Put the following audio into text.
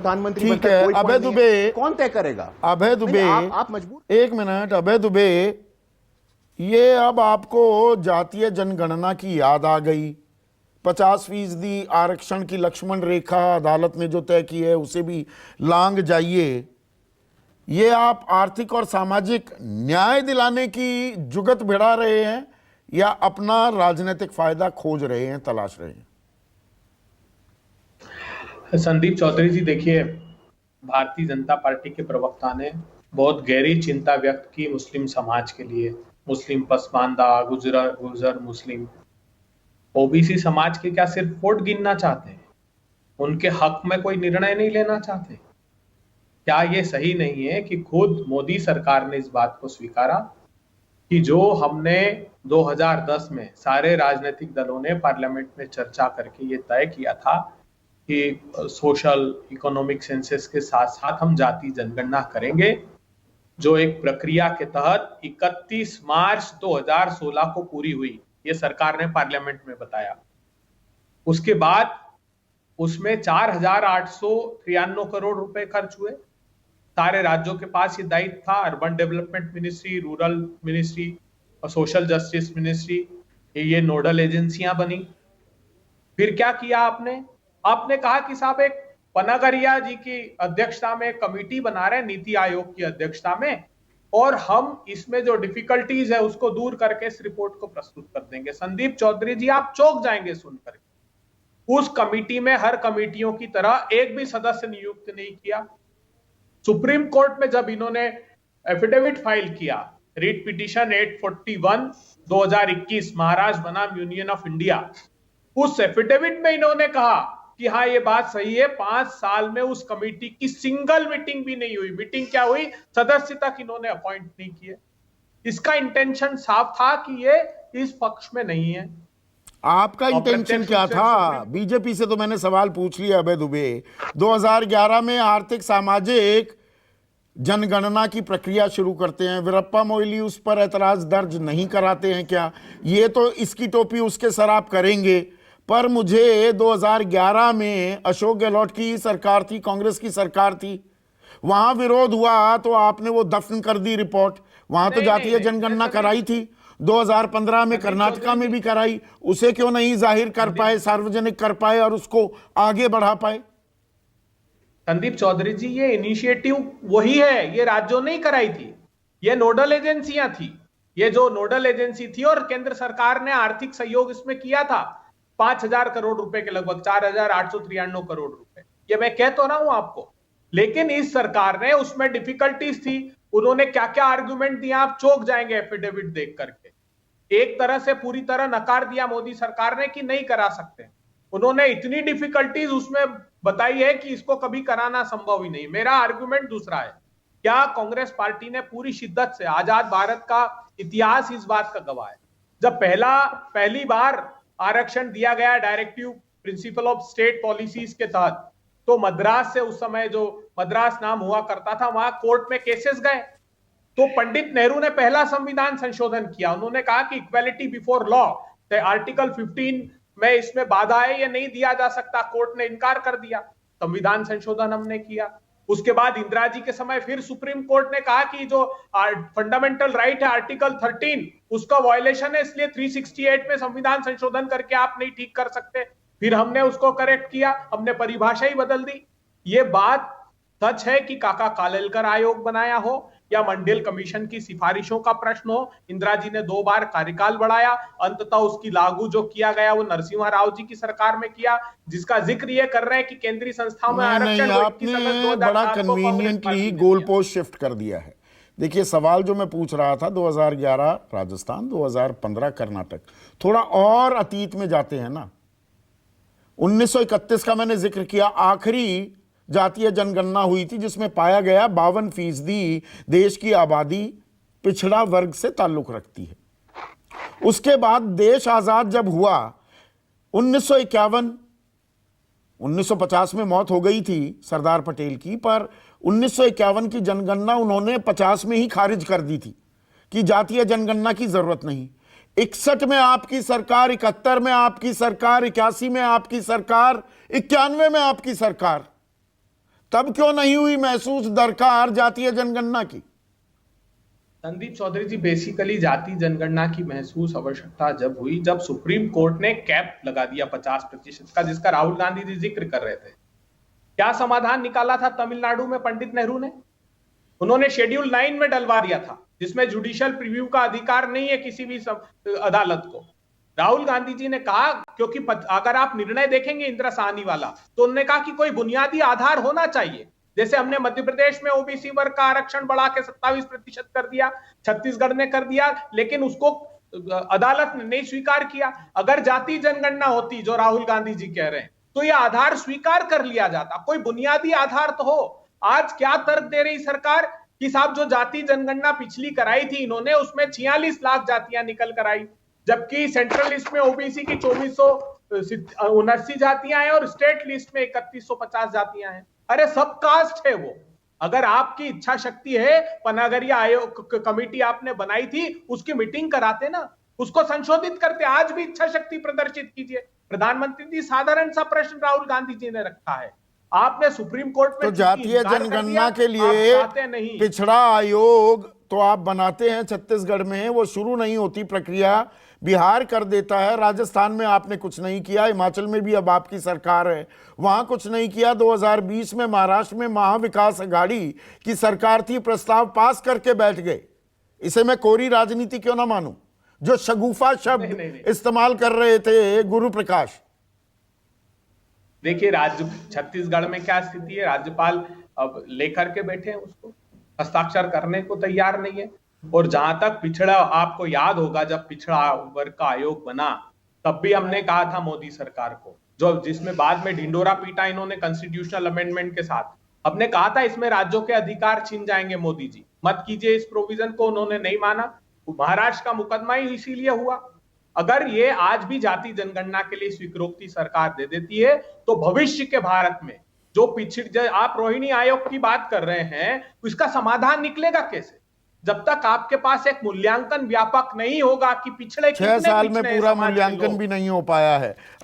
प्रधानमंत्री ठीक है, अभय दुबे कौन तय करेगा? अभय दुबे, आप मजबूर। एक मिनट अभय दुबे, ये अब आपको जातीय जनगणना की याद आ गई। 50% आरक्षण की लक्ष्मण रेखा अदालत ने जो तय की है उसे भी लांग जाइए। ये आप आर्थिक और सामाजिक न्याय दिलाने की जुगत भिड़ा रहे हैं या अपना राजनीतिक फायदा खोज रहे हैं, तलाश रहे हैं? संदीप चौधरी जी, देखिए, भारतीय जनता पार्टी के प्रवक्ता ने बहुत गहरी चिंता व्यक्त की मुस्लिम समाज के लिए। मुस्लिम पसमानदा, गुजर मुस्लिम, ओबीसी समाज के क्या सिर्फ वोट गिनना चाहते हैं? उनके हक में कोई निर्णय नहीं लेना चाहते? क्या ये सही नहीं है कि खुद मोदी सरकार ने इस बात को स्वीकारा कि जो हमने 2010 में सारे राजनीतिक दलों ने पार्लियामेंट में चर्चा करके ये तय किया था कि सोशल इकोनॉमिक सेंसस के साथ साथ हम जाति जनगणना करेंगे, जो एक प्रक्रिया के तहत 31 मार्च 2016 को पूरी हुई, ये सरकार ने पार्लियामेंट में बताया। उसके बाद उसमें 4,893 करोड़ रुपए खर्च हुए। सारे राज्यों के पास ये दायित्व था, urban development ministry, rural ministry और सोशल जस्टिस मिनिस्ट्री, ये नोडल एजेंसियां बनी। फिर क्या किया आपने? आपने कहा कि साहब एक पनागरिया जी की अध्यक्षता में एक कमेटी बना रहे हैं, नीति आयोग की अध्यक्षता में, और हम इसमें जो डिफिकल्टीज है उसको दूर करके इस रिपोर्ट को प्रस्तुत कर देंगे। संदीप चौधरी जी, आप चौंक जाएंगे सुनकर। उस कमेटी में हर कमेटियों की तरह एक भी सदस्य नियुक्त नहीं किया। सुप्रीम कोर्ट में जब इन्होंने एफिडेविट फाइल किया, रीट पिटीशन 841 2021, महाराष्ट्र बनाम यूनियन ऑफ इंडिया, उस एफिडेविट में इन्होंने कहा कि हाँ ये बात सही है, 5 साल में उस कमेटी की सिंगल मीटिंग भी नहीं हुई। मीटिंग क्या हुई, सदस्य तक इन्होंने अपॉइंट नहीं किए। इसका इंटेंशन साफ था कि ये इस पक्ष में नहीं है। आपका इंटेंशन क्या था? बीजेपी से तो मैंने सवाल पूछ लिया अभय दुबे। 2011 में आर्थिक सामाजिक जनगणना की प्रक्रिया शुरू करते हैं, वीरप्पा मोइली उस पर ऐतराज दर्ज नहीं कराते हैं क्या? ये तो इसकी टोपी उसके सर आप करेंगे, पर मुझे 2011 में अशोक गहलोत की सरकार थी, कांग्रेस की सरकार थी, वहां विरोध हुआ तो आपने वो दफन कर दी रिपोर्ट। वहां तो जातीय जनगणना कराई थी, 2015 में कर्नाटका में भी कराई, उसे क्यों नहीं जाहिर कर पाए, सार्वजनिक कर पाए और उसको आगे बढ़ा पाए? संदीप चौधरी जी, ये इनिशिएटिव वही है, ये राज्यों ने ही कराई थी, ये नोडल एजेंसियां थी। ये जो नोडल एजेंसी थी और केंद्र सरकार ने आर्थिक सहयोग इसमें किया था, 5,000 करोड़ रुपए के लगभग, 4,893 करोड़ रुपए, ये मैं कह तो रहा हूं आपको। लेकिन इस सरकार ने, उसमें डिफिकल्टीज थी, उन्होंने क्या क्या आर्गुमेंट दिया आप चौंक जाएंगे एफिडेविट देख करके। एक तरह से पूरी तरह नकार दिया मोदी सरकार ने कि नहीं करा सकते। उन्होंने इतनी डिफिकल्टीज उसमें बताई है कि इसको कभी कराना संभव ही नहीं। मेरा आर्गुमेंट दूसरा है, क्या कांग्रेस पार्टी ने पूरी शिद्दत से, आजाद भारत का इतिहास इस बात का गवाह है, जब पहली बार आरक्षण दिया गया directive principle of state policies के तहत, तो मद्रास से, उस समय जो मद्रास नाम हुआ करता था, वहां कोर्ट में केसेस गए। तो पंडित नेहरू ने पहला संविधान संशोधन किया। उन्होंने कहा कि इक्वालिटी बिफोर लॉ, आर्टिकल 15 में इसमें बाधा है, ये नहीं दिया जा सकता। कोर्ट ने इनकार कर दिया, संविधान संशोधन हमने किया। उसके बाद इंदिरा जी के समय फिर सुप्रीम कोर्ट ने कहा कि जो फंडामेंटल राइट है आर्टिकल 13, उसका वायलेशन है, इसलिए 368 में संविधान संशोधन करके आप नहीं ठीक कर सकते। फिर हमने उसको करेक्ट किया, हमने परिभाषा ही बदल दी। ये बात सच है कि काका कालेलकर आयोग बनाया हो या मंडेल कमीशन की सिफारिशों का प्रश्न हो, इंदिरा जी ने 2 बार कार्यकाल बढ़ाया, अंततः उसकी लागू जो किया गया वो नरसिम्हा राव जी की सरकार में किया, जिसका जिक्र ये कर रहे हैं कि केंद्रीय संस्थाओं में आरक्षण। आपने बड़ा कन्वीनियंटली गोल पोस्ट शिफ्ट कर दिया है। देखिए, सवाल जो मैं पूछ रहा था 2011 राजस्थान, 2015 कर्नाटक, थोड़ा और अतीत में जाते हैं ना। 1931 का मैंने जिक्र किया, आखिरी जातीय जनगणना हुई थी जिसमें पाया गया 52% देश की आबादी पिछड़ा वर्ग से ताल्लुक रखती है। उसके बाद देश आजाद जब हुआ 1951, 1950 में मौत हो गई थी सरदार पटेल की, पर 1951 की जनगणना उन्होंने 50 में ही खारिज कर दी थी कि जातीय जनगणना की जरूरत नहीं। 61 में आपकी सरकार, 71 में आपकी सरकार, 81 में आपकी सरकार, 91 में आपकी सरकार, तब क्यों नहीं हुई महसूस दरकार जातीय जनगणना की? संदीप चौधरी जी, बेसिकली जाति जनगणना की महसूस आवश्यकता जब हुई जब सुप्रीम कोर्ट ने कैप लगा दिया 50% का, जिसका राहुल गांधी जी जिक्र कर रहे थे। क्या समाधान निकाला था तमिलनाडु में पंडित नेहरू ने? उन्होंने शेड्यूल 9 में डलवा दिया था, जिसमें जुडिशियल प्रीव्यू का अधिकार नहीं है किसी भी अदालत को। राहुल गांधी जी ने कहा, क्योंकि अगर आप निर्णय देखेंगे इंदिरा साहनी वाला, तो उन्होंने कहा कि कोई बुनियादी आधार होना चाहिए। जैसे हमने मध्य प्रदेश में ओबीसी वर्ग का आरक्षण बढ़ा के 27% कर दिया, छत्तीसगढ़ ने कर दिया, लेकिन उसको अदालत ने नहीं स्वीकार किया। अगर जाति जनगणना होती जो राहुल गांधी जी कह रहे हैं, तो यह आधार स्वीकार कर लिया जाता, कोई बुनियादी आधार तो हो। आज क्या तर्क दे रही सरकार कि साहब जो जाति जनगणना पिछली कराई थी इन्होंने, उसमें 46 लाख जातियां निकल कर आई, जबकि सेंट्रल लिस्ट में ओबीसी की 2479 जातियां हैं और स्टेट लिस्ट में 3150 जातियां हैं। अरे सब कास्ट है वो। अगर आपकी इच्छा शक्ति है, पनागरिया आयोग कमेटी आपने बनाई थी, उसकी मीटिंग कराते ना, उसको संशोधित करते। आज भी इच्छा शक्ति प्रदर्शित कीजिए। प्रधानमंत्री जी, साधारण सा प्रश्न राहुल गांधी जी ने रखा है, आपने सुप्रीम कोर्ट में तो जातीय जनगणना के लिए पिछड़ा आयोग तो आप बनाते हैं छत्तीसगढ़ में, वो शुरू नहीं होती प्रक्रिया, बिहार कर देता है, राजस्थान में आपने कुछ नहीं किया, हिमाचल में भी अब आपकी सरकार है, वहां कुछ नहीं किया। 2020 में महाराष्ट्र में महाविकास अघाड़ी की सरकार थी, प्रस्ताव पास करके बैठ गए। इसे मैं कोरी राजनीति क्यों ना मानूं? जो शगुफा शब्द इस्तेमाल कर रहे थे गुरु प्रकाश। देखिए, राज्य छत्तीसगढ़ में क्या स्थिति है, राज्यपाल अब लेकर के बैठे हैं, उसको हस्ताक्षर करने को तैयार नहीं है। और जहां तक पिछड़ा, आपको याद होगा जब पिछड़ा वर्ग का आयोग बना, तब भी हमने कहा था मोदी सरकार को, जो जिसमें बाद में ढिंडोरा पीटा इन्होंने कॉन्स्टिट्यूशनल अमेंडमेंट के साथ, हमने कहा था इसमें राज्यों के अधिकार छीन जाएंगे मोदी जी, मत कीजिए इस प्रोविजन को। उन्होंने नहीं माना। महाराष्ट्र का मुकदमा ही इसीलिए हुआ। अगर ये आज भी जाति जनगणना के लिए स्वीकृति सरकार दे देती है, तो भविष्य के भारत में जो पिछड़, आप रोहिणी आयोग की बात कर रहे हैं, इसका समाधान निकलेगा कैसे? जब तक आपके पास एक मूल्यांकन व्यापक नहीं होगा कि पिछड़े 6 साल में पूरा मूल्यांकन भी नहीं हो पाया है।